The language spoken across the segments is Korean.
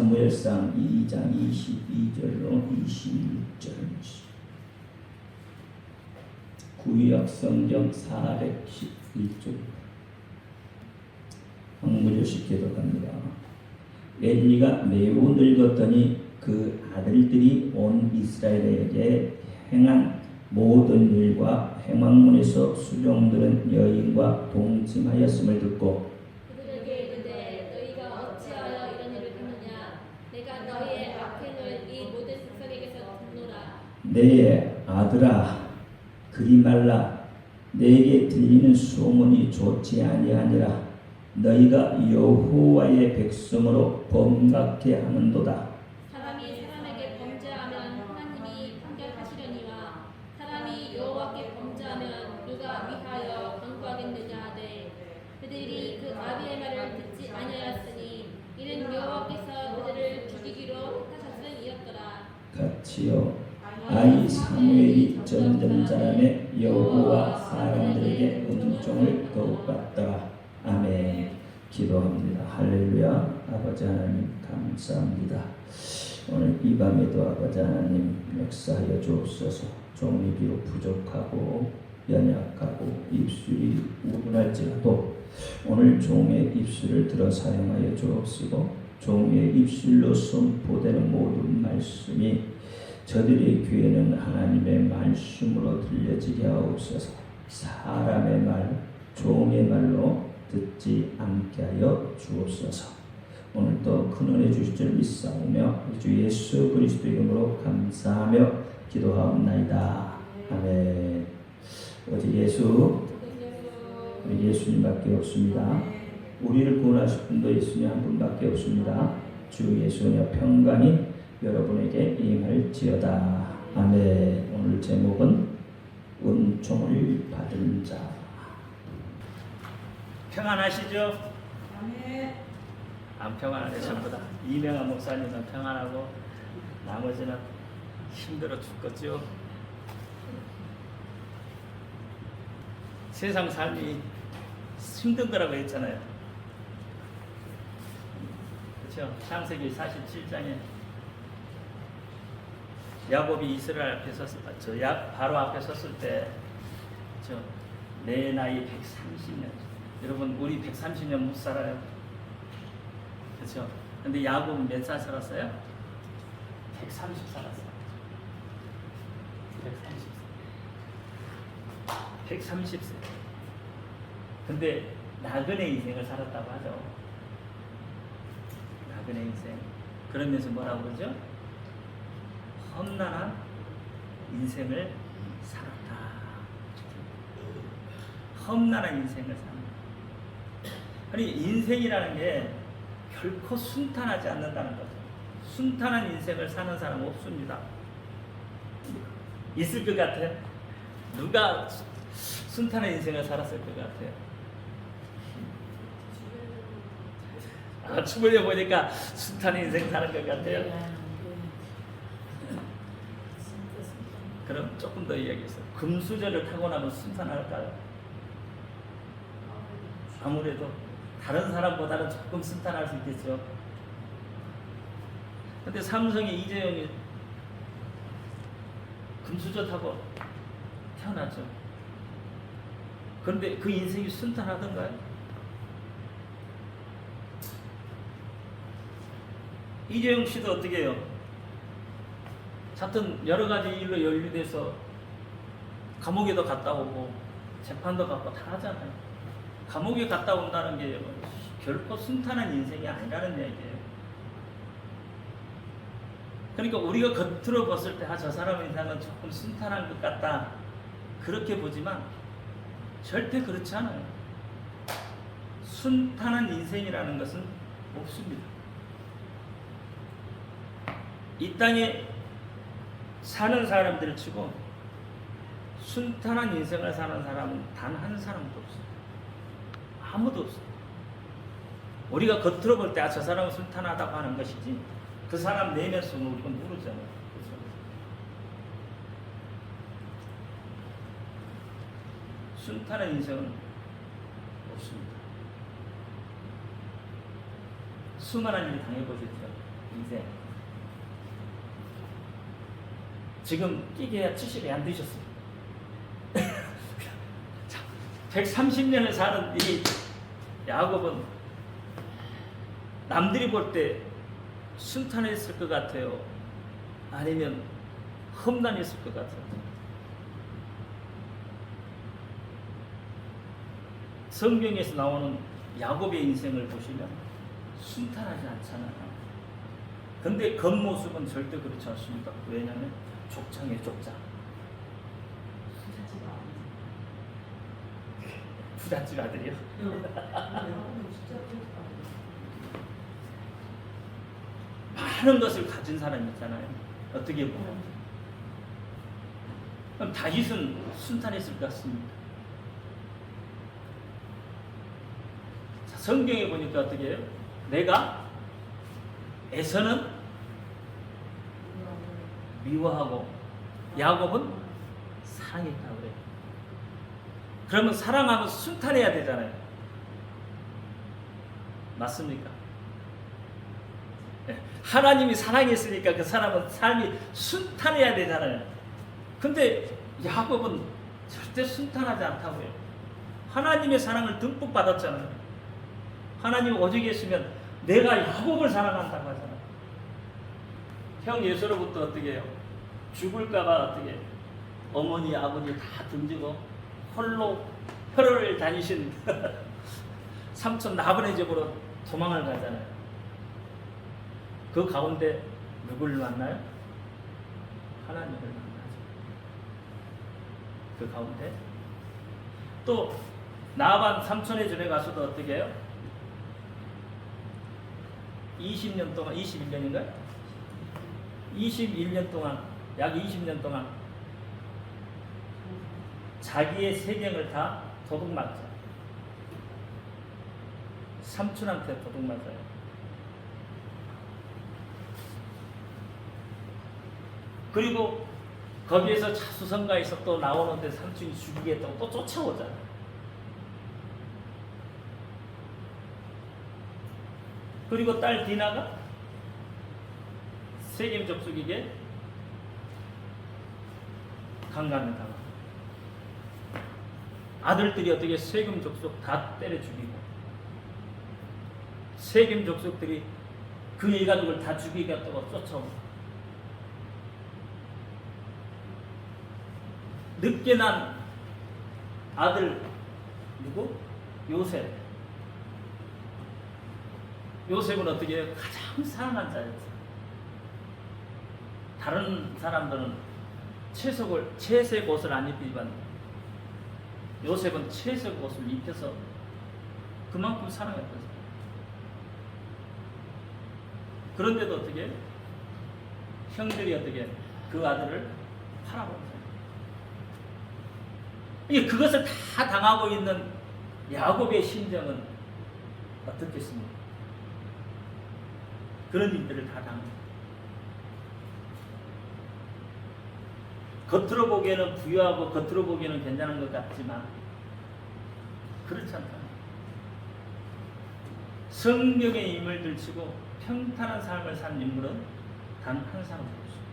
사무엘상 2장 22절로 21절. 구약 성경 411쪽. 한구절씩 기도합니다. 엘리가 매우 늙었더니 그 아들들이 온 이스라엘에게 행한 모든 일과 행왕문에서 수종들은 여인과 동침하였음을 듣고 그들에게 이르되 너희가 어찌하여 이런 일을 하느냐 내가 너희의 악행을 이 모든 백성에게서 듣노라. 내 아들아 그리 말라. 내게 들리는 소문이 좋지 아니하니라. 너희가 여호와의 백성으로 범각해 하는도다. 사람이 사람에게 범죄하면 하나님이 판결하시려니와 사람이 여호와께 범죄하면 누가 위하여 강구하겠느냐 하되 그들이 그 아비의 말을 듣지 아니하였으니 이는 여호와께서 그들을 죽이기로 택하셨음이었더라. 같이요. 아이 사무엘이 점점 자라매 여호와 사람들에게 은총을 더욱 받더라. 아멘. 기도합니다. 할렐루야. 아버지 하나님 감사합니다. 오늘 이 밤에도 아버지 하나님 역사하여 주옵소서. 종이 비록 부족하고 연약하고 입술이 우분할지라도 오늘 종의 입술을 들어 사용하여 주옵시고 종의 입술로 선포되는 모든 말씀이 저들의 귀에는 하나님의 말씀으로 들려지게 하옵소서. 사람의 말, 종의 말로 듣지 않게 하여 주옵소서. 오늘도 큰 은혜 주실 줄 믿사오며 주 예수 그리스도 이름으로 감사하며 기도하옵나이다. 아멘. 오직 예수, 우리 예수님밖에 없습니다. 우리를 구원하실 분도 예수님 한 분밖에 없습니다. 주 예수님의 평강이 여러분에게 임할지어다. 아멘. 오늘 제목은 은총을 받은 자. 평안하시죠? 아멘. 안 평안하네 전부 다. 이명환 목사님은 평안하고 나머지는 힘들어 죽겠죠. 세상 삶이 힘든 거라고 했잖아요. 그렇죠? 창세기 47장에 야곱이 이스라엘 앞에 섰을 때, 바로 앞에 섰을 때, 내 나이 130년. 여러분 우리 130년 못 살아요. 그렇죠? 근데 야곱은 몇 살 살았어요? 130 살았어요. 130세. 근데 나그네 인생을 살았다고 하죠. 나그네 인생. 그러면서 뭐라고 그러죠? 험난한 인생을 살았다. 험난한 인생을 산다. 아니 인생이라는 게 결코 순탄하지 않는다는 거죠. 순탄한 인생을 사는 사람은 없습니다. 있을 것 같아요? 누가 순탄한 인생을 살았을 것 같아요? 주변에 보니까 순탄한 인생 사는 것 같아요. 그럼 조금 더 이야기해서 금수저를 타고 나면 순탄할까요? 아무래도 다른 사람보다는 조금 순탄할 수 있겠죠. 근데 삼성의 이재용이 금수저 타고 태어났죠. 그런데 그 인생이 순탄하던가요? 이재용 씨도 어떻게 해요? 하여튼 여러 가지 일로 연루돼서 감옥에도 갔다 오고 재판도 받고 다 하잖아요. 감옥에 갔다 온다는 게 결코 순탄한 인생이 아니라는 얘기예요. 그러니까 우리가 겉으로 봤을 때 저 사람 인생은 조금 순탄한 것 같다 그렇게 보지만 절대 그렇지 않아요. 순탄한 인생이라는 것은 없습니다. 이 땅에 사는 사람들을 치고 순탄한 인생을 사는 사람은 단 한 사람도 없어요. 아무도 없어요. 우리가 겉으로 볼 때 저 사람은 순탄하다고 하는 것이지 그 사람 내면 속은 우리가 모르잖아요. 그렇죠? 순탄한 인생은 없습니다. 수많은 일을 당해보셨죠? 인생. 지금 끼게야 70이 안 되셨어요. 130년을 사는 이 야곱은 남들이 볼 때 순탄했을 것 같아요? 아니면 험난했을 것 같아요? 성경에서 나오는 야곱의 인생을 보시면 순탄하지 않잖아요. 근데 겉모습은 절대 그렇지 않습니다. 왜냐하면 족장에 족장. 부잣집 아들이요. 많은 것을 가진 사람이 있잖아요. 어떻게 보면. 그럼 다윗은 순탄했을 것 같습니다. 자, 성경에 보니까 어떻게 해요? 내가 에서는 미워하고 야곱은 사랑했다 그래요. 그러면 사랑하면 순탄해야 되잖아요. 맞습니까? 네. 하나님이 사랑했으니까 그 사람은 삶이 순탄해야 되잖아요. 근데 야곱은 절대 순탄하지 않다고 해요. 하나님의 사랑을 듬뿍 받았잖아요. 하나님 오직에 있으면 내가 야곱을 사랑한다고 하잖아요. 형 예수로부터 어떻게 해요? 죽을까봐 어떻게 해요? 어머니 아버지 다 등지고 홀로 혀를 다니신 삼촌 나분의 집으로 도망을 가잖아요. 그 가운데 누구를 만나요? 하나님을 만나죠. 그 가운데 또 나반 삼촌의 집에 가서도 어떻게 해요? 20년 동안 21년인가요? 21년 동안 약 20년 동안 자기의 세경을 다 도둑맞죠. 삼촌한테 도둑맞아요. 그리고 거기에서 자수성가에서 또 나오는데 삼촌이 죽이겠다고 또 쫓아오잖아요. 그리고 딸 디나가 세겜 족속에게 강간을 당하고 아들들이 어떻게 세겜 족속 다 때려 죽이고 세겜 족속들이 그 일가족을 다 죽이겠다고 쫓아오고 늦게 난 아들 누구? 요셉. 요셉은 어떻게 해요? 가장 사랑한 자였어요. 다른 사람들은 채색 옷을 안 입히지만 요셉은 채색 옷을 입혀서 그만큼 사랑했던 사람. 그런데도 어떻게 해요? 형들이 어떻게 해요? 그 아들을 팔아버렸어요. 그것을 다 당하고 있는 야곱의 심정은 어떻겠습니까? 그런 일들을 다 당합니다. 겉으로 보기에는 부유하고 겉으로 보기에는 괜찮은 것 같지만 그렇지 않다. 성경의 힘을 들치고 평탄한 삶을 산 인물은 단 한 사람도 없습니다.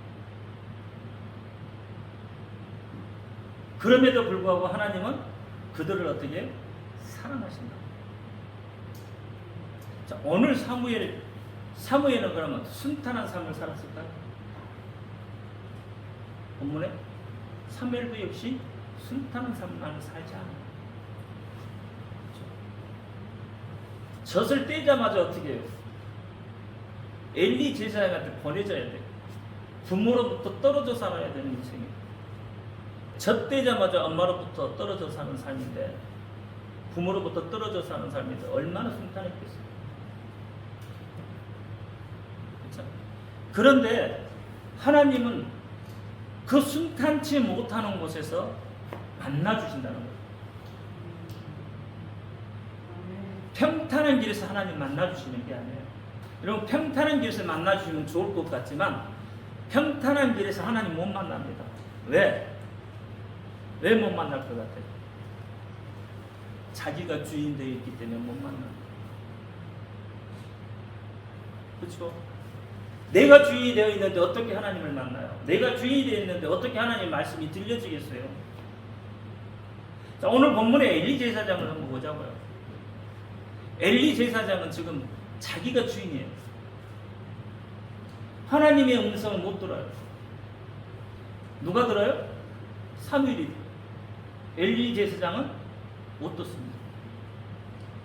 그럼에도 불구하고 하나님은 그들을 어떻게 사랑하신다. 자, 오늘 사무엘은 그러면 순탄한 삶을 살았을까요? 본문에 사무엘도 역시 순탄한 삶을 살지 않아요. 젖을 떼자마자 어떻게 해요? 엘리 제사장한테 보내줘야 돼요. 부모로부터 떨어져 살아야 되는 인생이에요. 젖대자마자 엄마로부터 떨어져 사는 삶인데 부모로부터 떨어져 사는 삶인데 얼마나 순탄했겠어요. 그렇죠? 그런데 하나님은 그 순탄치 못하는 곳에서 만나주신다는 거예요. 평탄한 길에서 하나님 만나주시는 게 아니에요. 여러분 평탄한 길에서 만나주시면 좋을 것 같지만 평탄한 길에서 하나님 못 만납니다. 왜? 왜 못 만날 것 같아요? 자기가 주인 되어 있기 때문에 못 만납니다. 그렇죠? 내가 주인이 되어 있는데 어떻게 하나님을 만나요? 내가 주인이 되어 있는데 어떻게 하나님의 말씀이 들려지겠어요? 자, 오늘 본문에 엘리 제사장을 한번 보자고요. 엘리 제사장은 지금 자기가 주인이에요. 하나님의 음성을 못 들어요. 누가 들어요? 사무엘이. 엘리 제사장은 못 듣습니다.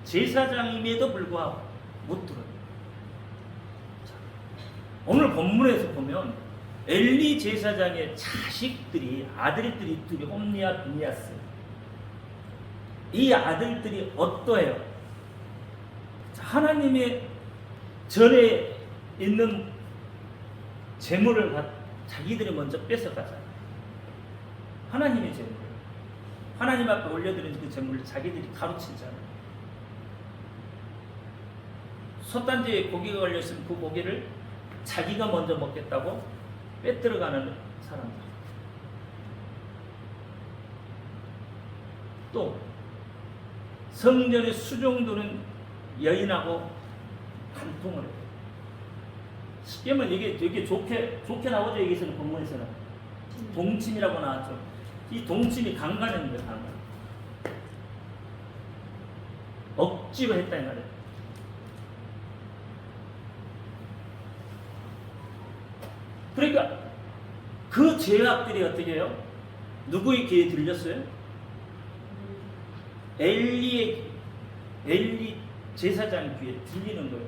제사장임에도 불구하고 못 들어요. 자, 오늘 본문에서 보면 엘리 제사장의 자식들이, 아들들이 둘이 홈리와 비니아스. 이 아들들이 어떠해요? 하나님의 전에 있는 재물을 자기들이 먼저 뺏어가잖아요. 하나님의 재물을. 하나님 앞에 올려드린 그 재물을 자기들이 가로치잖아요. 솥단지에 고기가 걸려있으면 그 고기를 자기가 먼저 먹겠다고 빼들어가는 사람들. 또 성전의 수종도는 여인하고 간통을 해요. 쉽게 말하면 이게 좋게 나오죠. 여기서는 본문에서는 동침이라고 나왔죠. 이 동침이 강간입니다. 강간. 억지로 했다 이 말이에요. 그러니까 그 죄악들이 어떻게 해요? 누구의 귀에 들렸어요? 엘리 제사장 귀에 들리는 거예요.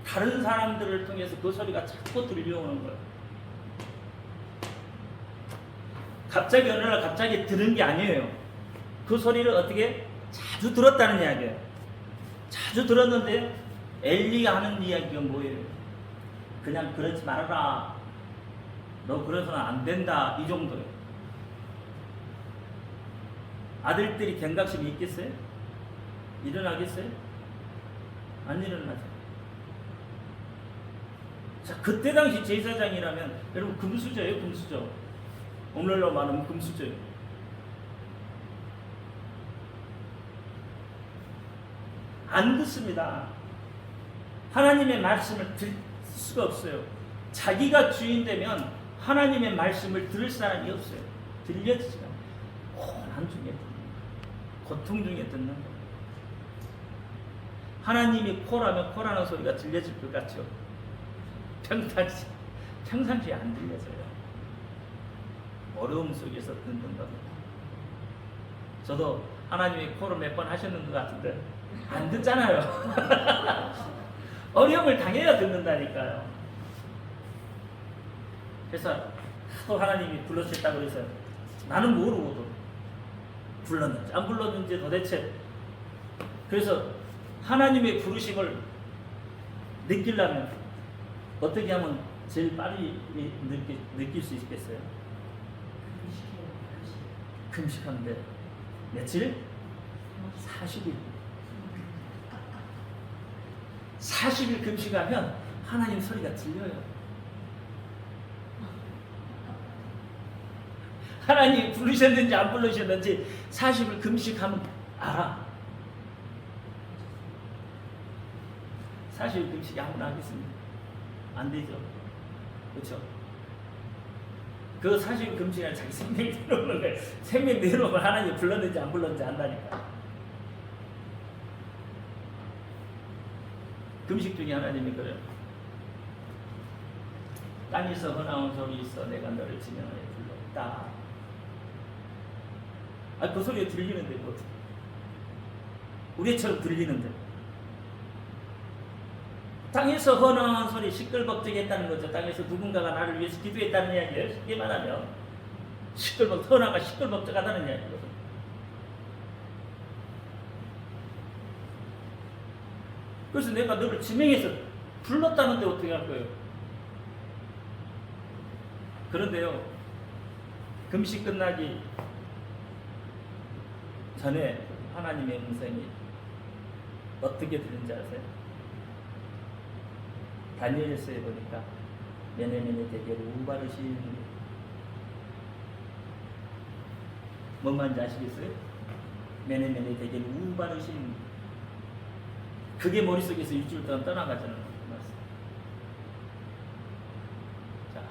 다른 사람들을 통해서 그 소리가 자꾸 들려오는 거예요. 갑자기 어느 날 갑자기 들은 게 아니에요. 그 소리를 어떻게 자주 들었다는 이야기예요. 자주 들었는데 엘리가 하는 이야기가 뭐예요? 그냥 그러지 말아라. 너 그래서는 안 된다. 이 정도예요. 아들들이 경각심이 있겠어요? 일어나겠어요? 안 일어나죠. 자, 그때 당시 제사장이라면 여러분 금수저예요, 금수저. 오늘로 말하면 금수저예요. 안 듣습니다. 하나님의 말씀을 들 수가 없어요. 자기가 주인 되면 하나님의 말씀을 들을 사람이 없어요. 들려지지가 않아요. 고난 중에 듣는 거, 고통 중에 듣는 거. 하나님이 코라면 코라는 소리가 들려질 것 같죠? 평상시에 안 들려져요. 어려움 속에서 듣는 겁니다. 저도 하나님이 코를 몇 번 하셨는 것 같은데 안 듣잖아요. 어려움을 당해야 듣는다니까요. 그래서 또 하나님이 불러주셨다고 해서 나는 모르고도 불렀는지 안 불렀는지 도대체. 그래서 하나님의 부르심을 느끼려면 어떻게 하면 제일 빨리 느낄 수 있겠어요? 금식하는데 며칠? 40일. 40일 금식하면 하나님 소리가 들려요. 하나님 부르셨는지 안 부르셨는지 40일 금식하면 알아. 40일 금식이 아무나 하겠습니까? 안 되죠. 그렇죠? 그 40일 금식은 자기 생명 내려오는 거예요. 생명 내려오면 하나님 불렀는지 안 불렀는지 안다니까. 금식 중에 하나님이 그래요. 땅에서 허나온 소리 있어 내가 너를 지명하여 불렀다. 그 소리가 들리는데 뭐 우리처럼 들리는데. 땅에서 허나온 소리 시끌벅적했다는 거죠. 땅에서 누군가가 나를 위해서 기도했다는 이야기예요. 쉽게 말하면 허나가 시끌벅적하다는 이야기거든요. 그래서 내가 너를 지명해서 불렀다는데 어떻게 할 거예요? 그런데요, 금식 끝나기 전에 하나님의 음성이 어떻게 들린지 아세요? 다니엘서에 보니까 메네메네 대계로 우바르신 뭔 말인지 아시겠어요? 메네메네 대계로 우바르신 그게 머릿속에서 일주일 동안 떠나가잖아요.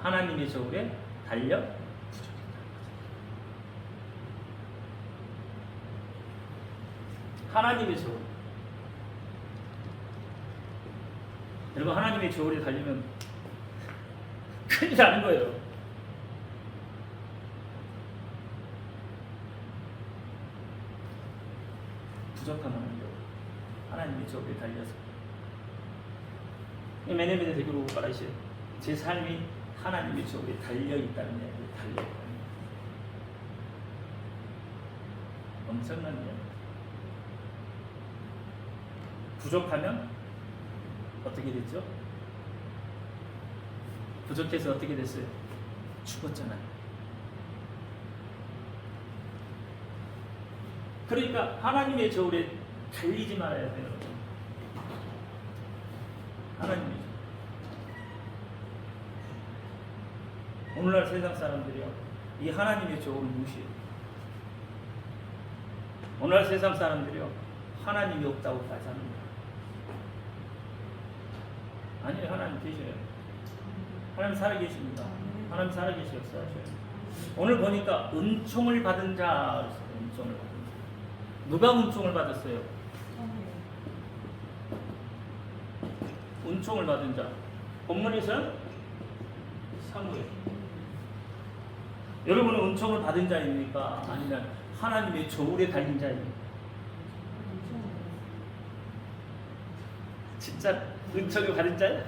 하나님의 저울에 달려 부족했다. 하나님의 저울. 여러분, 하나님의 저울에 달리면 큰일 나는 거예요. 부족하면 하나님의 저울에 달려서 매네메네 대교로 말하시죠. 제 삶이 하나님의 저울에 달려있다는 이야기를 달려있다는 엄청난 이야기. 부족하면 어떻게 됐죠? 부족해서 어떻게 됐어요? 죽었잖아요. 그러니까 하나님의 저울에 달리지 말아야 돼요. 하나님의 저울. 오늘날 세상 사람들이요, 이 하나님의 저울을 무시해요. 오늘날 세상 사람들이요, 하나님이 없다고 가자합니다. 아니에요. 하나님 계셔요. 하나님 살아계십니다. 하나님 살아계시 역사하셔요. 오늘 보니까 은총을 받은 자, 은총을 받은 자. 누가 은총을 받았어요? 은총을 받은 자. 본문에서는 사무엘. 여러분은 은총을 받은 자입니까? 아니면 하나님의 저울에 달린 자입니까? 진짜 은총을 받은 자예요?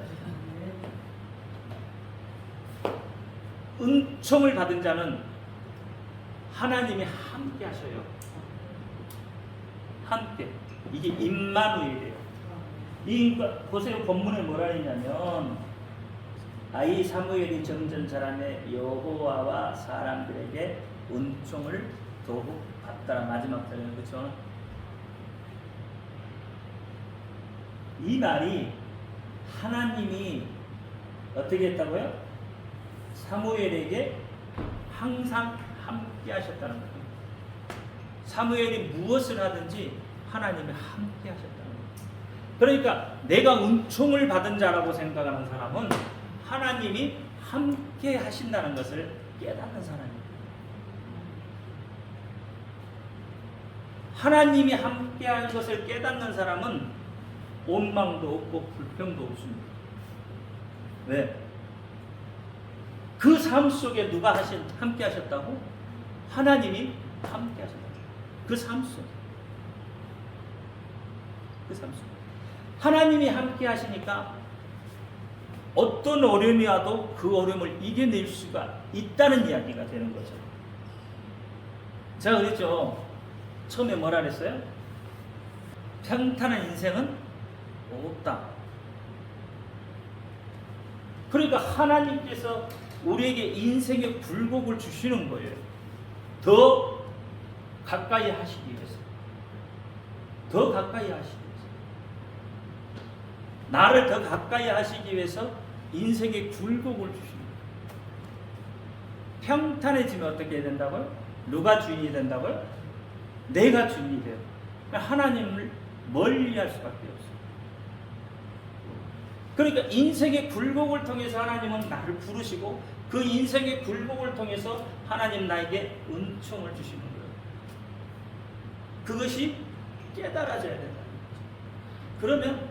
은총을 받은 자는 하나님이 함께 하셔요. 함께. 이게 임마누엘이에요. 보세요. 본문에 뭐라 했냐면, 아이 사무엘이 점점 자라매 여호와와 사람들에게 은총을 더욱 받더라. 마지막 절에는, 그렇죠? 이 말이 하나님이 어떻게 했다고요? 사무엘에게 항상 함께 하셨다는 거예요. 사무엘이 무엇을 하든지 하나님이 함께 하셨다는 거예요. 그러니까 내가 은총을 받은 자라고 생각하는 사람은 하나님이 함께 하신다는 것을 깨닫는 사람이에요. 하나님이 함께 하는 것을 깨닫는 사람은 원망도 없고 불평도 없습니다. 왜? 그 삶 속에 누가 함께 하셨다고? 하나님이 함께 하셨다고. 그 삶 속에. 그 삶 속에. 하나님이 함께 하시니까 어떤 어려움이 와도 그 어려움을 이겨낼 수가 있다는 이야기가 되는 거죠. 제가 그랬죠. 처음에 뭐라 그랬어요? 평탄한 인생은 없다. 그러니까 하나님께서 우리에게 인생의 굴곡을 주시는 거예요. 더 가까이 하시기 위해서. 더 가까이 하시기 위해서. 나를 더 가까이 하시기 위해서 인생의 굴곡을 주시는 거예요. 평탄해지면 어떻게 해야 된다고요? 누가 주인이 된다고요? 내가 주인이 돼요. 하나님을 멀리할 수밖에 없어요. 그러니까 인생의 굴곡을 통해서 하나님은 나를 부르시고 그 인생의 굴곡을 통해서 하나님 나에게 은총을 주시는 거예요. 그것이 깨달아져야 된다. 그러면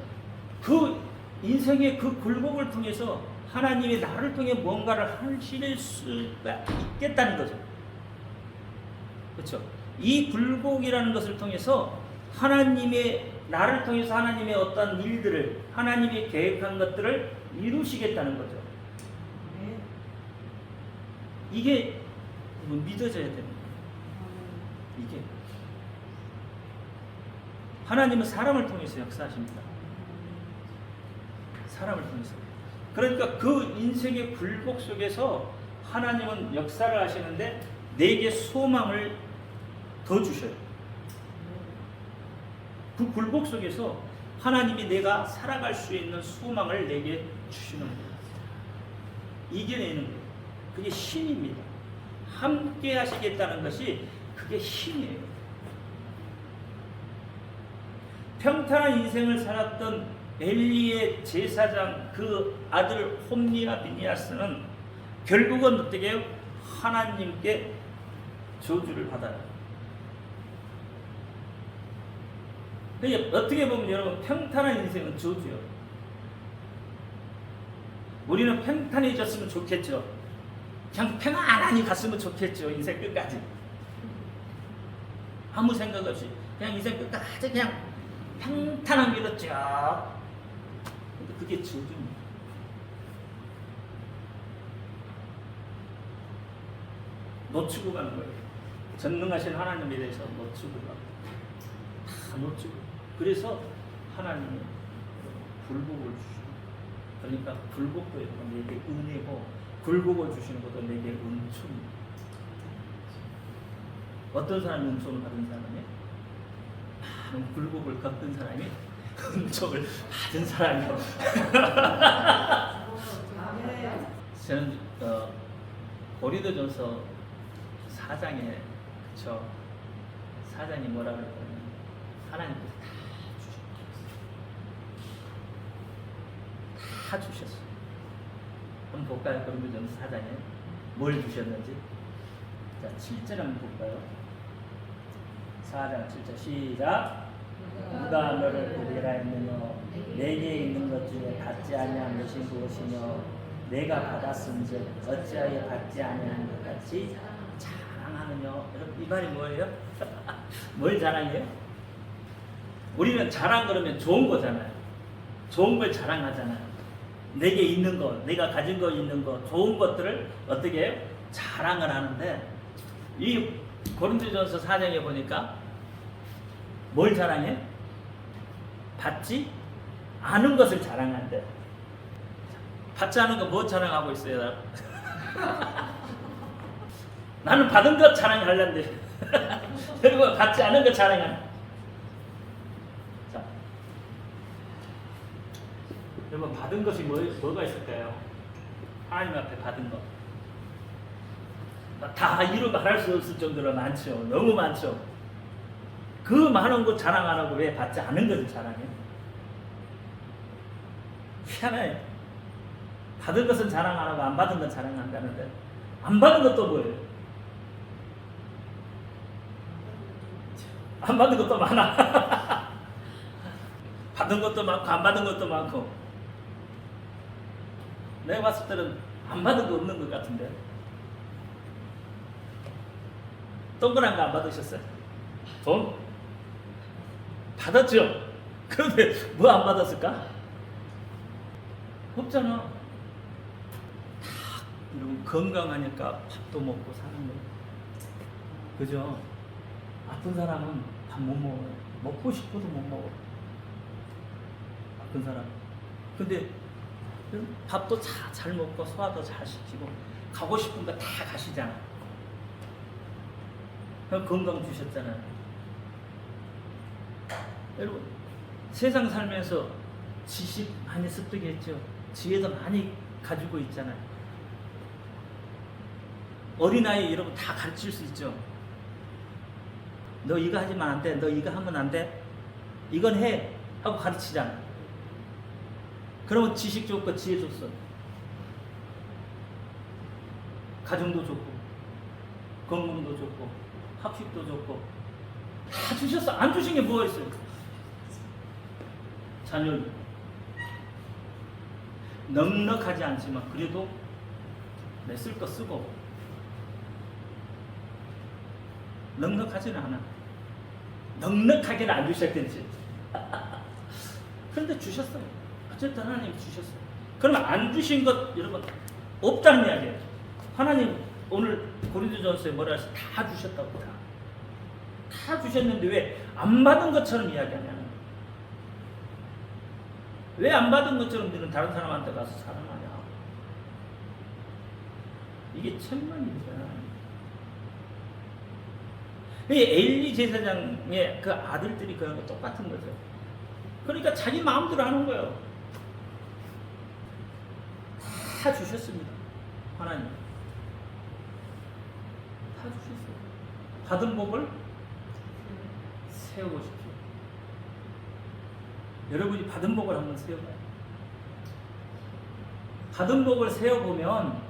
그 인생의 그 굴곡을 통해서 하나님이 나를 통해 뭔가를 하실 수가 있겠다는 거죠. 그렇죠? 이 굴곡이라는 것을 통해서 하나님의 나를 통해서 하나님의 어떤 일들을 하나님이 계획한 것들을 이루시겠다는 거죠. 이게 믿어져야 됩니다. 이게 하나님은 사람을 통해서 역사하십니다. 사람을 통해서. 그러니까 그 인생의 굴곡 속에서 하나님은 역사를 하시는데 내게 소망을 더 주셔요. 그 굴곡 속에서 하나님이 내가 살아갈 수 있는 소망을 내게 주시는 거예요. 이겨내는 거예요. 그게 힘입니다. 함께 하시겠다는 것이 그게 힘이에요. 평탄한 인생을 살았던 엘리의 제사장 그 아들 홈니와 비니아스는 결국은 어떻게 해요? 하나님께 저주를 받아요. 그러니까 어떻게 보면 여러분 평탄한 인생은 저주요. 우리는 평탄해졌으면 좋겠죠. 그냥 평안하니 갔으면 좋겠죠. 인생 끝까지. 아무 생각 없이 그냥 인생 끝까지 그냥 평탄한 길로 쭉. 근데 그게 저주입니다. 놓치고 가는 거예요. 전능하신 하나님에 대해서 놓치고 가고 다 놓치고. 그래서 하나님이 굴복을 주시고, 그러니까 굴복도 내게 은혜고 굴복을 주시는 것도 내게 은총입니다. 어떤 사람이 은총을 받은 사람이에요? 많은 굴복을 겪은 사람이 은총을 받은 사람이요. 저는 고린도전서 4장에 그쵸, 4장이 뭐라 그랬냐면 하나님께서 다 주셨어요. 한번 볼까요? 고린도전서 4장에 뭘 주셨는지. 자, 7절 한번 볼까요? 4장 7절 시작. 누가 너를 보리라 했느냐? 내게 있는 것 중에 받지 아니한 것이 무엇이며 내가 받았은즉 어찌하여 받지 아니한 것 같이 자랑하느냐? 여러분 이 말이 뭐예요? 뭘 자랑해요? 우리는 자랑 그러면 좋은 거잖아요. 좋은 걸 자랑하잖아요. 내게 있는 것, 내가 가진 거 있는 것, 좋은 것들을 어떻게 해요? 자랑을 하는데 이 고린도전서 4장에 보니까 뭘 자랑해? 받지 않은 것을 자랑한대. 받지 않은 거 뭐 자랑하고 있어요? 나는 받은 것 자랑하려는데 여러분 받지 않은 것 자랑하는. 자, 여러분 받은 것이 뭐가 있을까요? 하나님 앞에 받은 것. 다 이루 말할 수 없을 정도로 많죠. 너무 많죠. 그 많은 것 자랑 안 하고 왜 받지 않은 것을 자랑해? 희한해. 받은 것은 자랑 안 하고 안 받은 건 자랑한다는데 안 받은 것도 뭐예요? 안 받은 것도 많아. 받은 것도 많고 안 받은 것도 많고. 내가 봤을 때는 안 받은 거 없는 것 같은데. 동그란 거 안 받으셨어요? 돈? 받았죠? 그런데 뭐 안 받았을까? 없잖아. 다 이러면 건강하니까 밥도 먹고 사는 거예요. 그죠? 아픈 사람은 밥 못 먹어요. 먹고 싶어도 못 먹어. 아픈 사람. 근데 밥도 잘 먹고 소화도 잘 시키고 가고 싶은 거 다 가시잖아. 그럼 건강 주셨잖아요. 여러분 세상 살면서 지식 많이 습득했죠. 지혜도 많이 가지고 있잖아요. 어린아이 여러분 다 가르칠 수 있죠. 너 이거 하면 안 돼. 너 이거 하면 안 돼. 이건 해. 하고 가르치잖아. 그러면 지식 줬고 지혜 줬어. 가정도 줬고 건강도 줬고 학식도 줬고 다 주셨어. 안 주신 게 뭐가 있어요? 자녀 넉넉하지 않지만 그래도 내 쓸 거 쓰고 넉넉하지는 않아. 넉넉하게는 안 주셨겠지. 그런데 주셨어요. 어쨌든 하나님 주셨어요. 그러면 안 주신 것 여러분 없다는 이야기예요. 하나님 오늘 고린도전서에 뭐라 해서 다 주셨다고 다 주셨는데 왜 안 받은 것처럼 이야기하냐? 왜 안 받은 것처럼 너는 다른 사람한테 가서 사랑하냐? 이게 천만이잖아. 이 엘리 제사장의 그 아들들이 그런 거 똑같은 거죠. 그러니까 자기 마음대로 하는 거예요. 다 주셨습니다. 하나님. 다 주셨어요. 받은 복을 세워보십시오. 여러분이 받은 복을 한번 세워봐요. 받은 복을 세워보면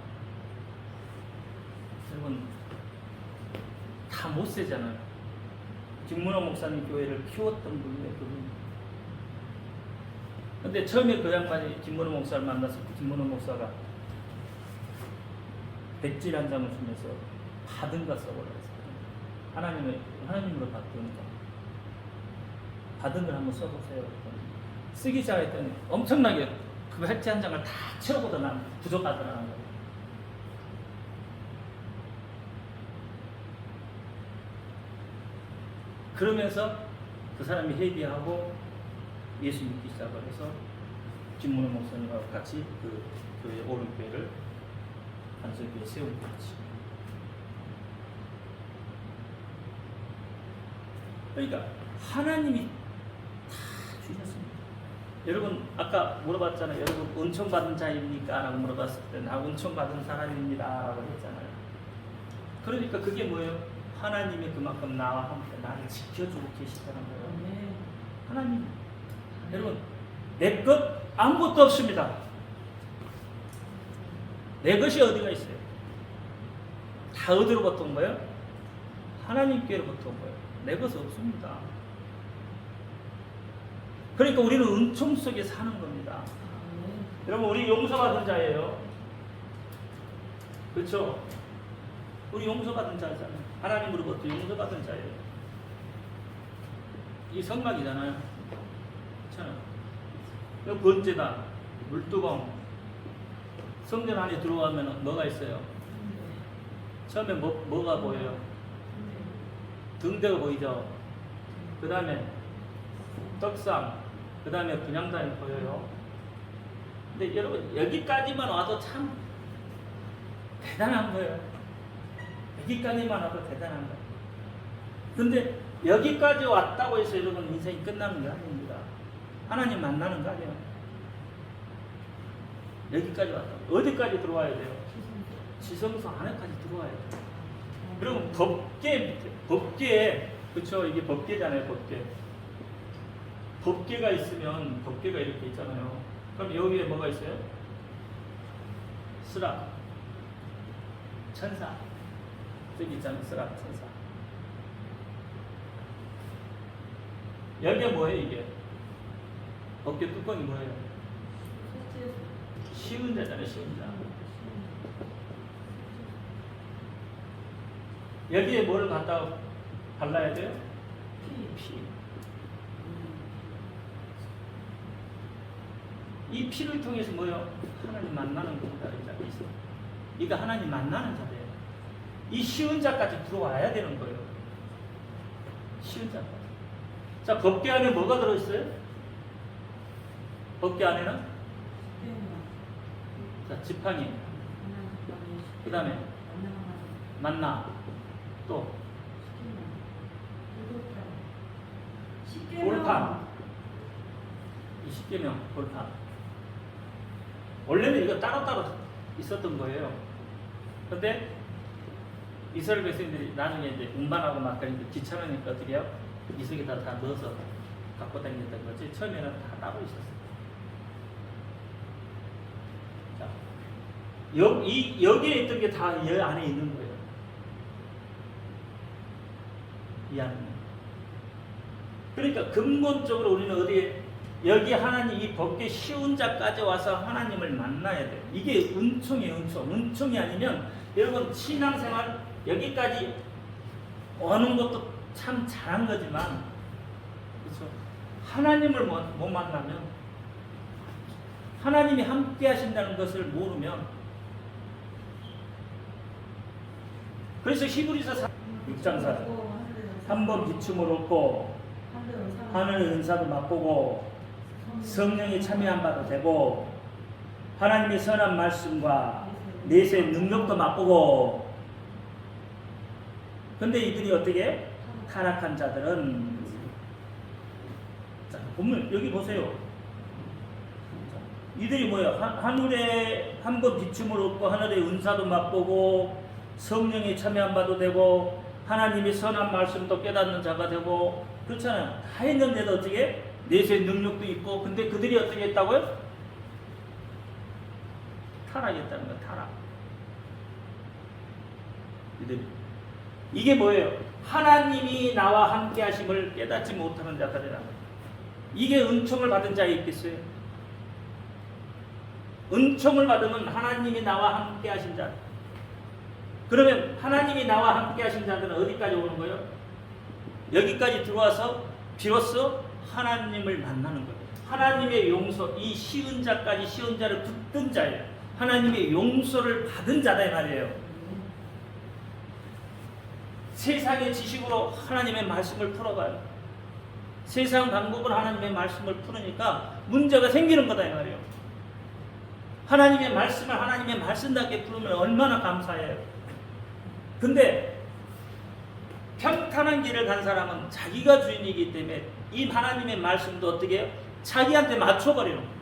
다 못 세잖아요. 김문호 목사님 교회를 키웠던 분이에요. 그분. 근데 처음에 그 양반이 김문호 목사를 만나서 김문호 목사가 백지 한 장을 주면서 받은가 써보라 했어요. 하나님으로 받으니까 받은 걸 한번 써보세요. 쓰기 시작했더니 엄청나게 그 백지 한 장을 다 채우고도 난 부족하더라는 거예요. 그러면서 그 사람이 회개하고 예수 믿기 시작을 해서 김문호 목사님하고 같이 그 교회 오른교회를 한석교회 세운 거지. 그러니까 하나님이 다 주셨습니다. 여러분 아까 물어봤잖아요. 여러분 은총 받은 자입니까? 라고 물어봤을 때 나 은총 받은 사람입니다 라고 했잖아요. 그러니까 그게 뭐예요? 하나님이 그만큼 나와 함께 나를 지켜주고 계시다는 거예요. 하나님, 여러분 내 것 아무것도 없습니다. 내 것이 어디가 있어요? 다 어디로부터 온 거예요? 하나님께로부터 온 거예요. 내 것은 없습니다. 그러니까 우리는 은총 속에 사는 겁니다. 여러분 우리 용서받은 자예요. 그렇죠? 우리 용서받은 자잖아요. 하나님으로부터 용서받은 자예요. 이 성막이잖아요. 그렇잖아요. 여기 번제다, 물두멍. 성전 안에 들어가면 뭐가 있어요? 처음에 뭐가 보여요? 등대가 보이죠? 그 다음에 떡상, 그 다음에 분향단이 보여요. 근데 여러분 여기까지만 와도 참 대단한 거예요. 여기까지만 와도 대단한 거예요. 근데 여기까지 왔다고 해서 여러분 인생이 끝나는 게 아닙니다. 하나님 만나는 거 아니에요. 여기까지 왔다고. 어디까지 들어와야 돼요? 지성소 안에까지 들어와야 돼요. 그럼 법궤에 그렇죠? 이게 법궤잖아요. 법궤가 있으면 법궤가 이렇게 있잖아요. 그럼 여기에 뭐가 있어요? 스라, 천사. 저기 있잖아요. 스라, 천사. 여기에 뭐예요? 이게 법궤 뚜껑이 뭐예요? 쉬운 자잖아요. 쉬운 자. 여기에 뭐를 갖다 발라야 돼요? 피. 이 피를 통해서 뭐요? 하나님 만나는 겁니다. 이거 하나님 만나는 자예요. 이 쉬운 자까지 들어와야 되는 거예요. 쉬운 자까지. 자, 법궤 안에 뭐가 들어있어요? 법궤 안에는? 자, 지팡이. 그 다음에 만나. 또 볼판. 이 십계명 볼판. 원래는 이거 따로따로 있었던 거예요. 근데 이스라엘 백성들이 나중에 이제 운반하고 막 그러니까 귀찮으니까 어떻게 해요? 이 속에다 다 넣어서 갖고 다녔던 거지. 처음에는 다 따로 있었어요. 자, 여기에 있던 게 다 이 안에 있는 거예요. 이 안에. 그러니까 근본적으로 우리는 어디에 여기 하나님 이 법궤 쉬운 자까지 와서 하나님을 만나야 돼요. 이게 은총이에요. 은총이 아니면 여러분 신앙생활 여기까지 오는 것도 참 잘한 거지만 그렇죠? 하나님을 못 만나면 하나님이 함께 하신다는 것을 모르면 그래서 히브리서 6장 4절 한번 비춤을 얻고 하늘의 은사도 맛보고 성령이 참여한 바도 되고 하나님의 선한 말씀과 내세의 능력도 맛보고 근데 이들이 어떻게 해요? 타락한 자들은 자, 보면 여기 보세요. 이들이 뭐야? 하늘에 한번 비춤을 얻고 하늘의 은사도 맛보고 성령이 참여한 바도 되고 하나님의 선한 말씀도 깨닫는 자가 되고 그렇잖아요. 다 했는데도 어떻게 내세의 능력도 있고 근데 그들이 어떻게 했다고요? 타락했다는 거예요. 타락. 이들이. 이게 뭐예요? 하나님이 나와 함께 하심을 깨닫지 못하는 자들이라. 이게 은총을 받은 자에 있겠어요? 은총을 받으면 하나님이 나와 함께 하신 자. 그러면 하나님이 나와 함께 하신 자들은 어디까지 오는 거예요? 여기까지 들어와서 비로소 하나님을 만나는 거예요. 하나님의 용서, 이 쉬운 자까지 쉬운 자를 붙든 자예요. 하나님의 용서를 받은 자다 이 말이에요. 세상의 지식으로 하나님의 말씀을 풀어봐요. 세상 방법으로 하나님의 말씀을 풀으니까 문제가 생기는 거다 이 말이에요. 하나님의 말씀을 하나님의 말씀답게 풀으면 얼마나 감사해요. 근데 평탄한 길을 간 사람은 자기가 주인이기 때문에 이 하나님의 말씀도 어떻게 해요? 자기한테 맞춰버리는 거예요.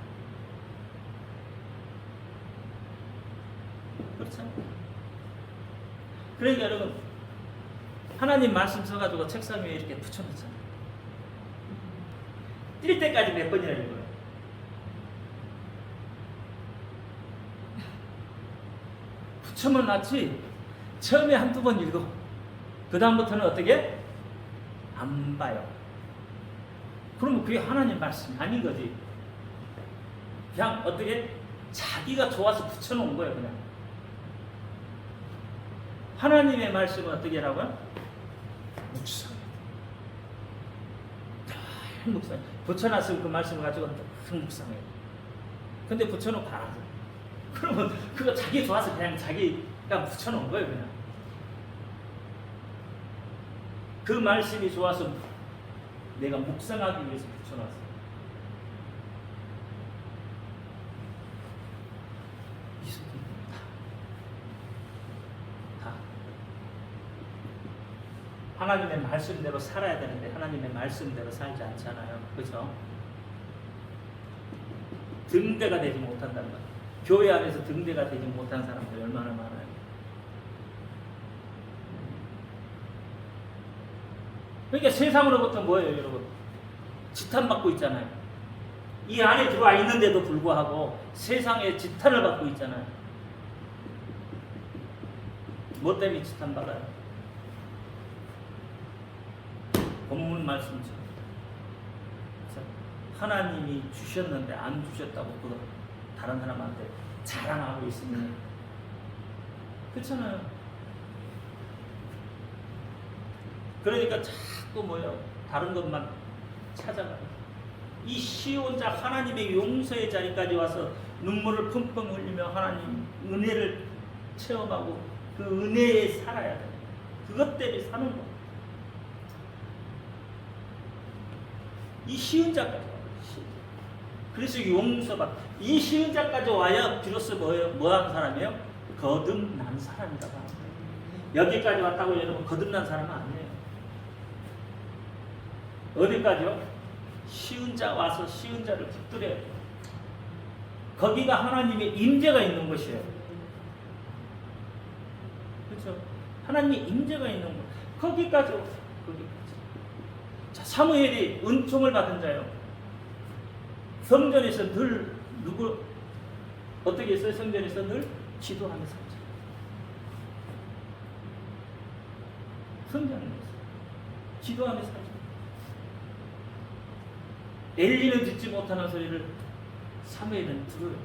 그렇죠? 그러니까 여러분, 하나님 말씀 써가지고 책상 위에 이렇게 붙여놓잖아요. 뛸 때까지 몇 번이나 읽어요? 붙여만 놨지 처음에 한두 번 읽어. 그 다음부터는 어떻게? 안 봐요. 그러면 그게 하나님 말씀이 아닌 거지. 그냥 어떻게? 자기가 좋아서 붙여놓은 거예요. 그냥 하나님의 말씀은 어떻게 하라고요? 묵상해. 잘 묵상해. 붙여놨으면 그 말씀을 가지고 늘 묵상해. 근데 붙여놓고 안 하죠. 그러면 그거 자기 좋아서 그냥 자기가 붙여놓은 거예요. 그냥 그 말씀이 좋아서 내가 묵상하기 위해서 붙여놨어. 다 하나님의 말씀대로 살아야 되는데 하나님의 말씀대로 살지 않잖아요. 그렇죠? 등대가 되지 못한다는 것. 교회 안에서 등대가 되지 못한 사람들이 얼마나 많아요. 그러니까 세상으로부터 뭐예요, 여러분? 지탄받고 있잖아요. 이 안에 들어와 있는데도 불구하고 세상에 지탄을 받고 있잖아요. 뭐 때문에 지탄받아요? 본문 말씀처럼 하나님이 주셨는데 안 주셨다고 그거 다른 사람한테 자랑하고 있으면 그렇잖아요. 그러니까 자꾸 뭐예요? 다른 것만 찾아가요. 이 시온자 하나님의 용서의 자리까지 와서 눈물을 펑펑 흘리며 하나님 은혜를 체험하고 그 은혜에 살아야 돼요. 그것 때문에 사는 거예요. 이 쉬운 자까지 와요. 그래서 용서받. 이 쉬운 자까지 와야 비로소 뭐하는 사람이에요? 거듭난 사람이다. 여기까지 왔다고 여러분 거듭난 사람은 아니에요. 어디까지요? 쉬운 자 와서 쉬운 자를 붙들어야 돼요. 거기가 하나님의 임재가 있는 곳이에요. 그렇죠? 하나님의 임재가 있는 곳. 거기까지. 자, 사무엘이 은총을 받은 자요. 성전에서 늘 누구 어떻게 했어요? 성전에서 늘 기도하며 살자. 성전에서 기도하며 살자. 엘리는 듣지 못하는 소리를 사무엘은 들어요.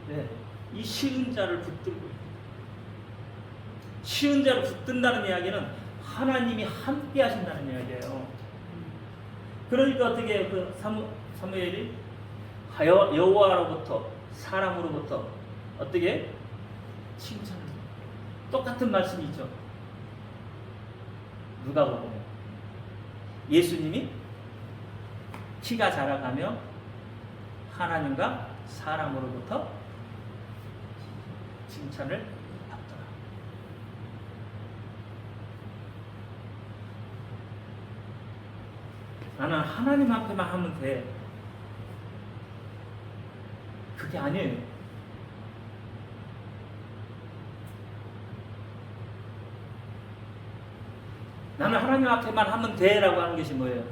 네. 이 쉬운 자를 붙들고 있다. 쉬운 자를 붙든다는 이야기는 하나님이 함께 하신다는 이야기예요. 그러니까 어떻게 해요? 그 사무엘이 여호와로부터 사람으로부터 어떻게 칭찬을 똑같은 말씀이 있죠. 누가 보면 예수님이 키가 자라가며 하나님과 사람으로부터 칭찬을 받더라. 나는 하나님 앞에만 하면 돼. 그게 아니에요. 나는 하나님 앞에만 하면 돼라고 하는 것이 뭐예요?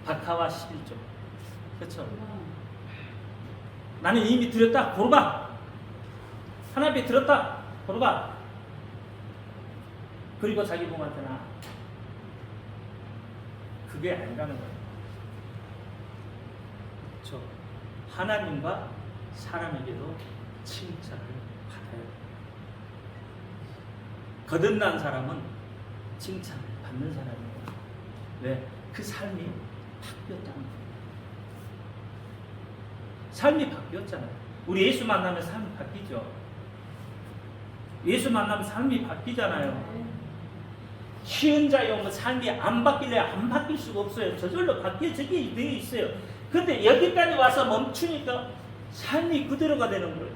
박하와 11조. 그렇죠? 나는 이미 드렸다. 고르바. 하나님 앞에 들었다. 고르바. 그리고 자기 부모한테 나. 그게 아니라는 거예요. 그렇죠? 하나님과 사람에게도 칭찬을 받아요. 거듭난 사람은 칭찬을 받는 사람이에요. 왜? 그 삶이 바뀌었다는 거예요. 삶이 바뀌었잖아요. 우리 예수 만나면 삶이 바뀌죠. 예수 만나면 삶이 바뀌잖아요. 쉬운 자여 삶이 안 바뀌래 안 바뀔 수가 없어요. 저절로 바뀌어지게 되어 있어요. 근데 여기까지 와서 멈추니까 삶이 그대로가 되는 거예요.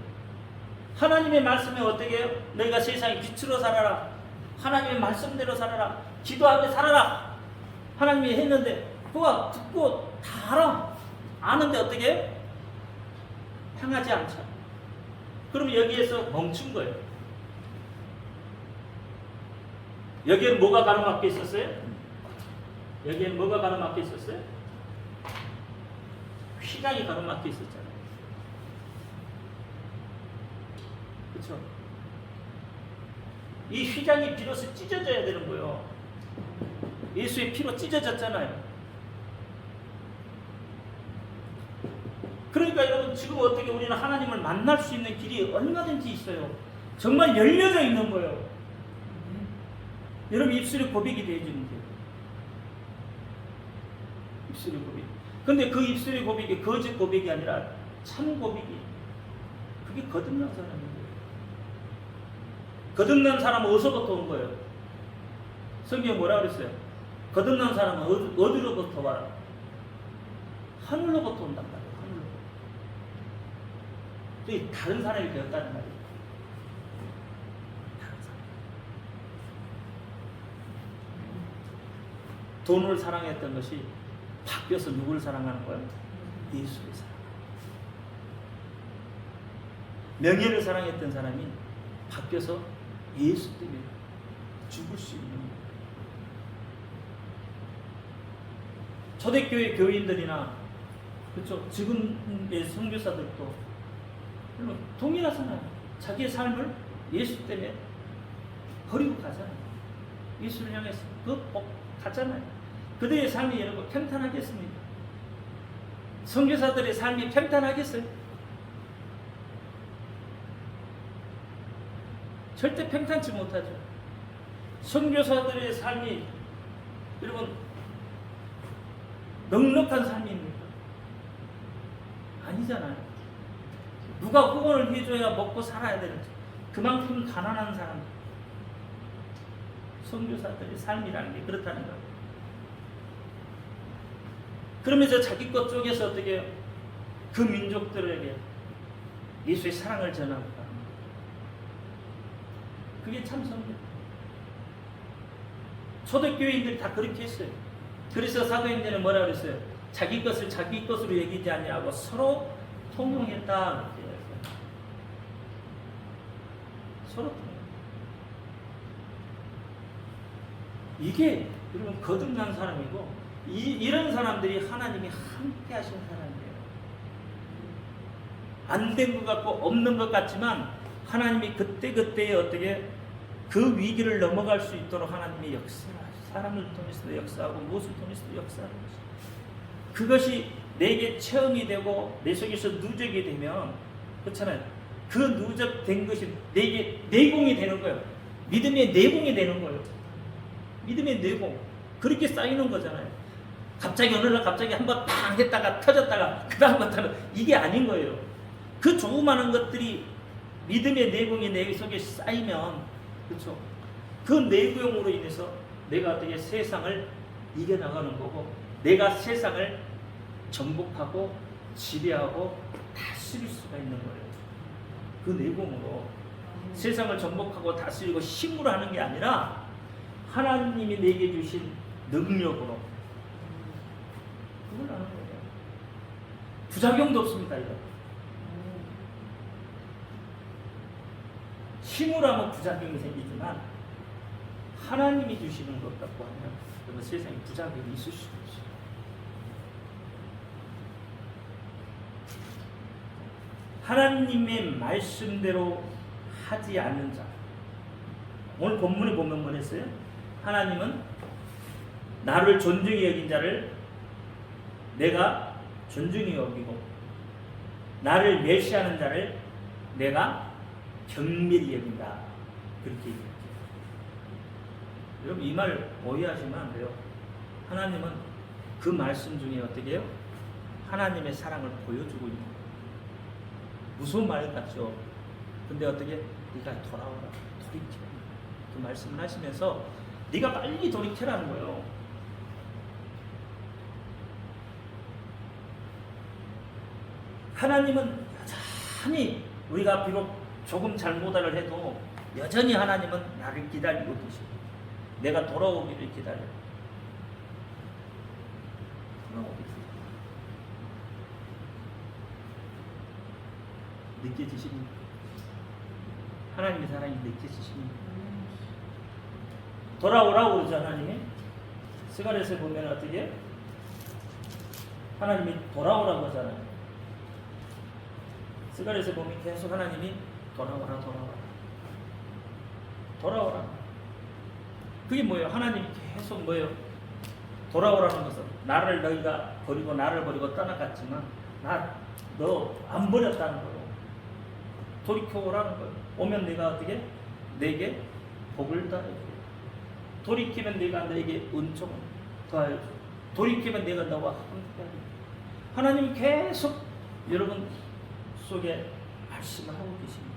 하나님의 말씀이 어떻게 해요? 너희가 세상의 빛으로 살아라. 하나님의 말씀대로 살아라. 기도하며 살아라. 하나님이 했는데 그거 듣고 다 알아. 아는데 어떻게 해요? 향하지 않죠. 그럼 여기에서 멈춘 거예요. 여기에는 뭐가 가로막혀 있었어요? 여기에는 뭐가 가로막혀 있었어요? 휘장이 가로막혀 있었잖아요. 그렇죠? 이 휘장이 비로소 찢어져야 되는 거예요. 예수의 피로 찢어졌잖아요. 그러니까 여러분 지금 어떻게 우리는 하나님을 만날 수 있는 길이 얼마든지 있어요. 정말 열려져 있는 거예요. 여러분 입술의 고백이 되어지는 거예요. 입술의 고백. 근데 그 입술의 고백이 거짓 고백이 아니라 참 고백이. 그게 거듭난 사람인 거예요. 거듭난 사람은 어디서부터 온 거예요? 성경에 뭐라 그랬어요? 거듭난 사람은 어디로부터 와요? 하늘로부터 온단 말이에요. 하늘로. 다른 사람이 되었다는 말이에요. 돈을 사랑했던 것이 바뀌어서 누구를 사랑하는 거예요? 예수를 사랑하는 거예요. 명예를 사랑했던 사람이 바뀌어서 예수 때문에 죽을 수 있는 거예요. 초대교회 교인들이나 그렇죠. 지금의 선교사들도 동일하잖아요. 자기의 삶을 예수 때문에 버리고 가잖아요. 예수를 향해서 가잖아요. 그들의 삶이 여러분 평탄하겠습니까? 선교사들의 삶이 평탄하겠어요? 절대 평탄치 못하죠. 선교사들의 삶이 여러분 넉넉한 삶입니까? 아니잖아요. 누가 후원을 해줘야 먹고 살아야 되는지 그만큼 가난한 사람. 선교사들의 삶이라는 게 그렇다는 거예요. 그러면서 자기 것 쪽에서 어떻게 해요? 그 민족들에게 예수의 사랑을 전하고 가는 거예요. 그게 참 선교. 초대교인들이 다 그렇게 했어요. 그래서 사도행전에 뭐라 그랬어요? 자기 것을 자기 것으로 여기지 아니하고 서로 통용했다. 그렇게 했어요. 서로 통용. 이게 여러분 거듭난 사람이고 이런 사람들이 하나님이 함께 하신 사람이에요. 안 된 것 같고 없는 것 같지만 하나님이 그때그때에 어떻게 그 위기를 넘어갈 수 있도록 하나님이 사람을 통해서도 역사하고 무엇을 통해서도 역사하는 것이죠. 그것이 내게 체험이 되고 내 속에서 누적이 되면 그렇잖아요. 그 누적된 것이 내게 내공이 되는 거예요. 믿음의 내공이 되는 거예요. 믿음의 내공. 그렇게 쌓이는 거잖아요. 갑자기 어느 날 갑자기 한번 팡 했다가 터졌다가 그 다음부터는 이게 아닌 거예요. 그 조그마한 것들이 믿음의 내공이 내 속에 쌓이면 그렇죠. 그 내공으로 인해서 내가 어떻게 세상을 이겨나가는 거고 내가 세상을 정복하고 지배하고 다스릴 수가 있는 거예요. 그 내공으로 세상을 정복하고 다스리고 힘으로 하는 게 아니라 하나님이 내게 주신 능력으로 그걸 하는 거예요. 부작용도 없습니다. 이거. 힘으로 하면 부작용이 생기지만 하나님이 주시는 것 갖고 하면 그러면 세상에 부작용이 있을 수 없어요. 하나님의 말씀대로 하지 않는 자 오늘 본문에 보면 뭐랬어요? 하나님은 나를 존중히 여긴 자를 내가 존중히 여기고 나를 멸시하는 자를 내가 경멸히 여긴다. 그렇게 얘기해요. 여러분 이 말 오해하시면 안 돼요. 하나님은 그 말씀 중에 어떻게 해요? 하나님의 사랑을 보여주고 있는 거예요. 무서운 말 같죠? 근데 어떻게? 네가 돌아오라, 돌이켜. 그 말씀을 하시면서 네가 빨리 돌이켜라는 거예요. 하나님은 여전히 우리가 비록 조금 잘못을 해도 여전히 하나님은 나를 기다리고 계시고 내가 돌아오기를 기다려요. 돌아오기를 느껴지십니까? 하나님의 사랑이 느껴지십니까? 돌아오라고 그러죠. 하나님이 스가랴서에 보면 어떻게 하나님이 돌아오라고 하잖아요. 스가랴서에 보면 계속 하나님이 돌아오라 돌아오라. 그게 뭐예요? 하나님이 계속 뭐예요? 돌아오라는 것은 나를 너희가 버리고 나를 버리고 떠나갔지만 너 안 버렸다는 거예요. 돌이켜오라는 거예요. 오면 내가 어떻게? 내게 복을 더해줘. 돌이키면 내가 내게 은총을 더해줘. 돌이키면 내가 너와 함께하리. 하나님이 계속 여러분 속에 말씀을 하고 계십니다.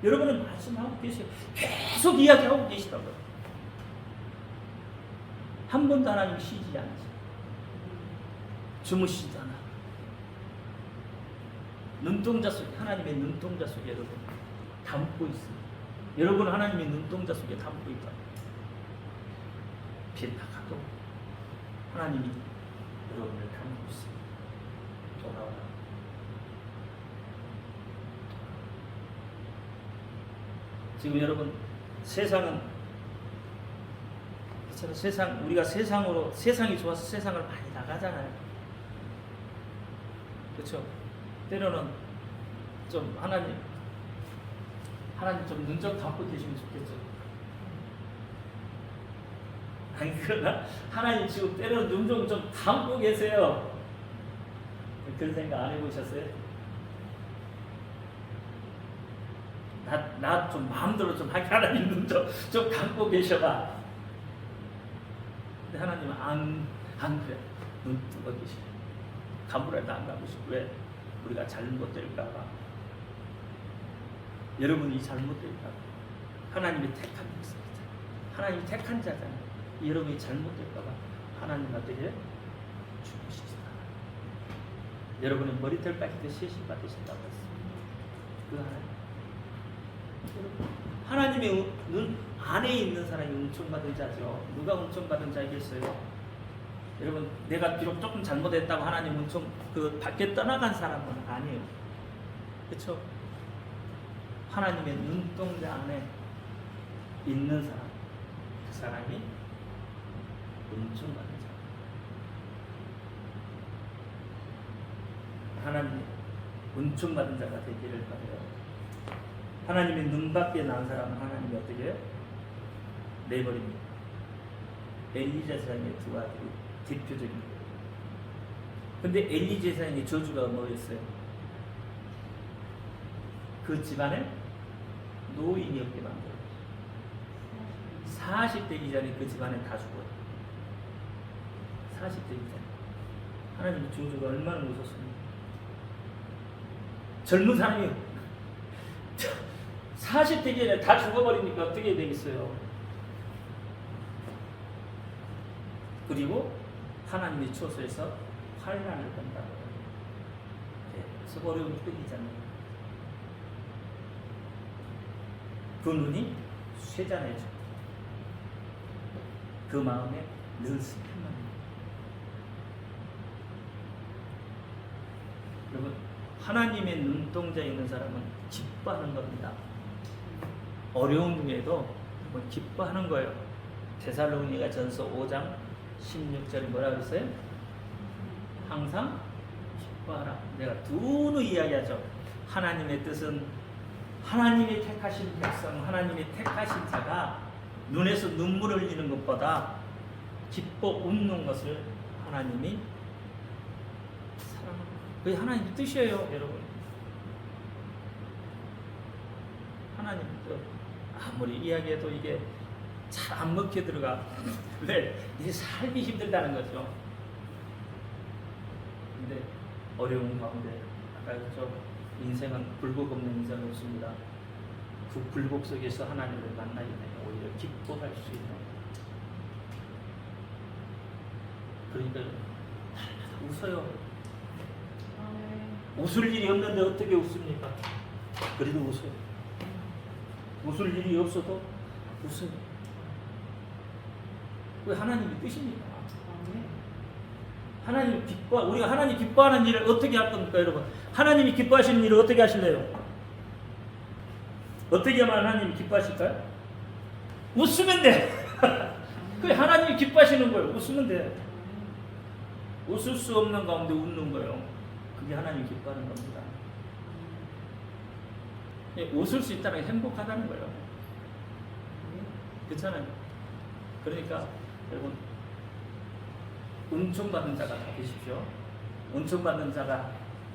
여러분은 말씀하고 계세요. 계속 이야기하고 계시다고요. 한 번도 하나님 쉬지 않으세요. 주무시잖아. 눈동자 속에 하나님의 눈동자 속에 여러분 담고 있어요. 여러분 하나님의 눈동자 속에 담고 있다. 빗나가도 하나님이 여러분을 담고 있어요. 돌아오라. 지금 여러분 세상은 우리가 세상이 좋아서 세상을 많이 나가잖아요. 그렇죠? 때로는 좀 하나님 좀 눈 좀 감고 계시면 좋겠죠. 아니 그러나 하나님 지금 때로는 눈 좀 감고 계세요. 그런 생각 안 해보셨어요? 나 좀 마음대로 좀 하게 하나님 눈 좀 감고 계셔봐. 근데 하나님은 안 그래. 눈 뜨고 계셔. 감으라도 안 가고 싶어. 왜? 우리가 잘못될까봐. 여러분이 잘못될까봐. 하나님이 택한 백성이잖아요. 하나님이 택한 자잖아요. 여러분이 잘못될까봐 하나님 어떻게 죽으시잖아요. 여러분은 머리털 빠지듯 세심 받으신다고 했습니다. 그 하나님의 눈 안에 있는 사람이 은총받은 자죠. 누가 은총받은 자이겠어요? 여러분 내가 비록 조금 잘못했다고 하나님 은총 밖에 떠나간 사람은 아니에요. 그렇죠? 하나님의 눈동자 안에 있는 사람, 그 사람이 은총받은 자. 하나님의 은총받은 자가 되기를 바라요. 하나님의 눈 밖에 난 사람은 하나님이 어떻게 해요? 내버립니다. 엘리 제사장의 두 아들이 대표적인 거예요. 근데 엘리 제사장의 저주가 뭐였어요? 그 집안에 노인이 없게 만들어요. 40대기 전에 그 집안에 다 죽어요. 40대기 전에. 하나님의 저주가 얼마나 무섭습니까? 젊은 사람이 40대기 전에 다 죽어버리니까 어떻게 되겠어요? 그리고 하나님의 처소에서 환난을 본다고. 그래서 어려움이 끊이잖아요. 그 눈이 쇠잔해져. 그 마음에 늘 슬픔만. 여러분 하나님의 눈동자에 있는 사람은 기뻐하는 겁니다. 어려운 중에도 기뻐하는 거예요. 데살로니가 전서 5장 16절 뭐라 그랬어요? 항상 기뻐하라. 내가 두루 이야기하죠. 하나님의 뜻은 하나님이 택하신 백성, 하나님이 택하신 자가 눈에서 눈물을 흘리는 것보다 기뻐 웃는 것을 하나님이 사랑합니다. 그게 하나님의 뜻이에요, 여러분. 하나님 뜻. 아무리 이야기해도 이게 잘 안 먹혀 들어가. 왜? 이 살기 힘들다는 거죠. 근데 어려운 가운데 아까 그랬죠. 인생은 굴곡 없는 인생은 없습니다. 그 굴곡 속에서 하나님을 만나게 되면 오히려 기뻐할 수 있는. 그러니까 날마다 웃어요. 웃을 일이 없는데 어떻게 웃습니까? 그래도 웃어요. 웃을 일이 없어도 웃어요. 그 하나님의 뜻입니다. 하나님 우리가 하나님 기뻐하는 일을 어떻게 할 겁니까, 여러분? 하나님이 기뻐하시는 일을 어떻게 하실래요? 어떻게 하면 하나님이 기뻐하실까요? 웃으면 돼. 그 하나님이 기뻐하시는 거예요. 웃으면 돼. 웃을 수 없는 가운데 웃는 거예요. 그게 하나님이 기뻐하는 겁니다. 웃을 수 있다는 게 행복하다는 거예요. 그렇잖아요. 그러니까 여러분 은총받는 자가 되십시오. 은총받는 자가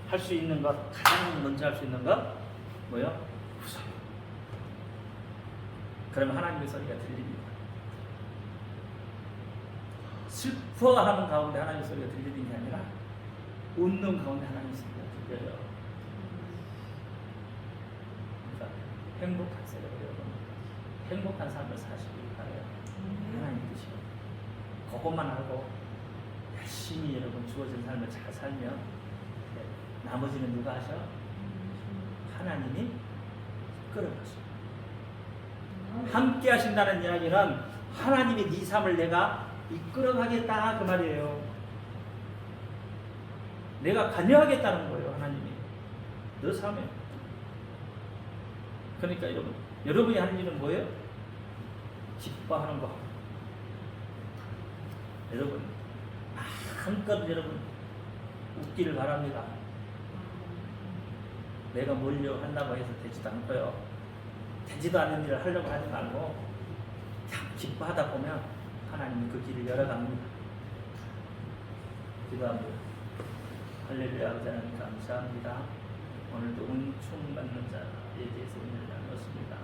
할 수 있는 것, 가장 먼저 할 수 있는 것 뭐요? 웃어요. 그러면 하나님의 소리가 들립니다. 슬퍼하는 가운데 하나님의 소리가 들리는 게 아니라 웃는 가운데 하나님의 소리가 들려요. 그러니까 행복하세요, 여러분. 행복한 삶을 사시길 바라요. 하나님 뜻이요. 그것만 하고 열심히 여러분 주어진 삶을 잘 살면 나머지는 누가 하셔? 하나님이 끌어가셔. 함께 하신다는 이야기는 하나님이 네 삶을 내가 이끌어가겠다 그 말이에요. 내가 관여하겠다는 거예요, 하나님이. 너 삶에. 그러니까 여러분이 하는 일은 뭐예요? 기뻐하는 거. 여러분 마음껏 여러분 웃기를 바랍니다. 내가 뭘로 한다고 해서 되지도 않고요. 되지도 않는 일을 하려고 하지 말고 그냥 기뻐하다 보면 하나님이 그 길을 열어갑니다. 기도합니다. 할렐루야. 아버지 하나님 감사합니다. 오늘도 은총받는 자에 대해서 은혜를 나눴습니다.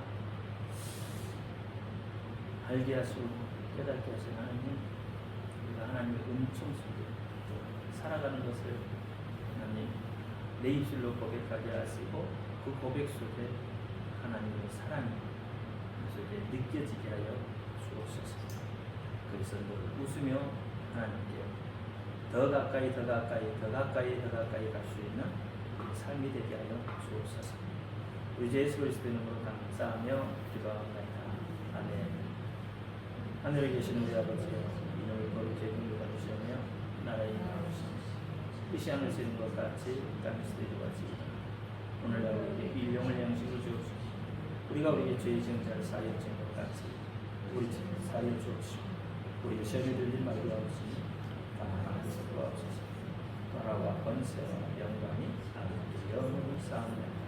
알게 하시고 깨닫게 하신 하나님, 우리가 하나님의 은총 속에 살아가는 것을 하나님 내 입술로 고백하게 하시고 그 고백 속에 하나님의 사랑이 속에 느껴지게 하여 주옵소서. 그래서 웃으며 하나님께 더 가까이 갈 수 있는 삶이 되게 하여 주옵소서. 우리 예수 그리스도 이름으로 감사하며 기도합니다. 아멘. 하늘에 계시는 우리 아버지여, 이름을 거룩히 긍휼하시며 나라의 나옵시며 뜻이 하늘에서 이룬 것 같이 땅에서도 이루어지이다. 오늘날 우리에게 일용할 양식을 주옵시고 우리가 우리에게 죄의 정자를 사하여 준 것 같이 우리 죄를 사하여 주옵시고 우리가 시험에 들지 말고 하옵시니 다만 하나님께서 도와주소서. 나라와 권세와 영광이 아버지 영원히 쌓아옵니다.